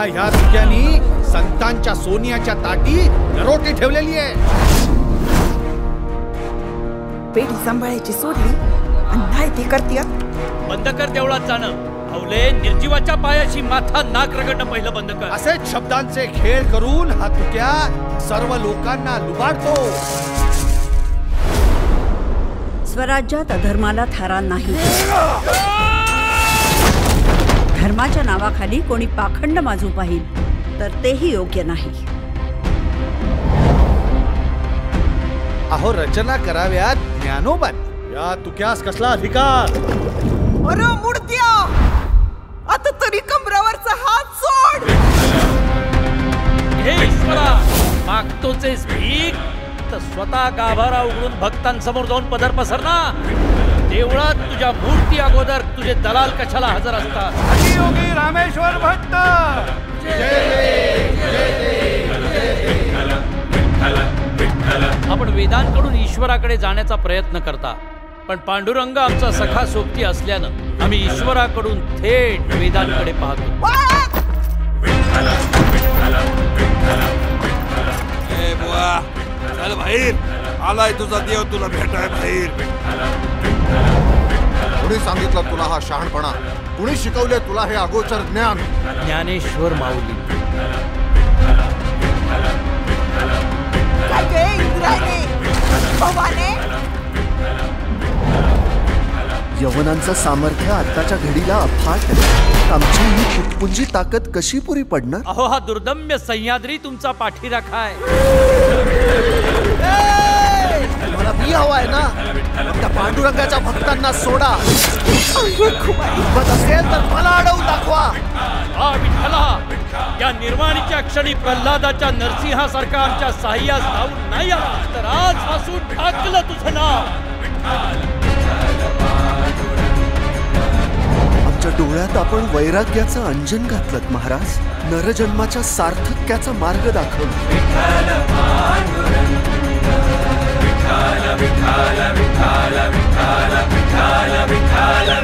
ह्या तुक्यानी संतांच्या सोन्याच्या ताटी नरोटी ठेवलेली आहे. पेढी सांभाळायची सोडली आणि नाही ती करते. बंद कर देवळात जाणं. हवले निर्जीवाच्या पायाशी माथा नाक रगडणं पहिलं बंद कर. असेच शब्दांचे खेळ करून हा तुक्या सर्व लोकांना लुबाडतो. स्वराज्यात अधर्माला थारा नाही. धर्माच्या नावाखाली कोणी पाखंड माजू पाहिल तर तेही योग्य नाही. अहो रचना कराव्यात ज्ञानोबांनी. या तुक्यास कसला अधिकार? अरे मुडत्या, आता तरी कमरावरचा हात सोड. हे ईश्वरा, मागतोचेस भीक तर स्वतः गाभारा उघडून भक्तांसमोर जाऊन पदर पसरना. देवळात तुझ्या मूर्ती अगोदर तुझे दलाल कशाला हजर असतात? योगी रामेश्वर भट्ट आपण वेदांकडून ईश्वराकडे जाण्याचा प्रयत्न करता, पण पांडुरंग आमचा सखा सोबती असल्यानं आम्ही ईश्वराकडून थेट वेदांकडे पाहतो. चल बाहेर, आलाय तुझा देव तुला भेटाय बाहेर. कुणी सांगितलं तुला हा शहाणपणा? कुणी शिकवले तुला हे अगोचर ज्ञान? ज्ञानेश्वर माऊली. यवनांचं सामर्थ्य आताच्या घडीला अफाट. आमची ही तुटपुंजी ताकद कशी पुरी पडणार? अहो हा दुर्दम्य सह्याद्री तुमचा पाठीराखा आहे. मला मी हवाय ना, त्या पांडुरंगाच्या भक्तांना सोडा. असेल तर मला अडवून दाखवा. हा विठ्ठला, या निर्वाणीच्या क्षणी प्रल्हादाच्या नरसिंहासारखा आमच्या साह्यास धावून नाही आला तर आजपासून टाकलं तुझं नाव. आमच्या डोळ्यात आपण वैराग्याचं अंजन घातलं महाराज. नरजन्माच्या सार्थक्याचा मार्ग दाखवला. विठाला विठाला विठाला विठाला विठाला विठाला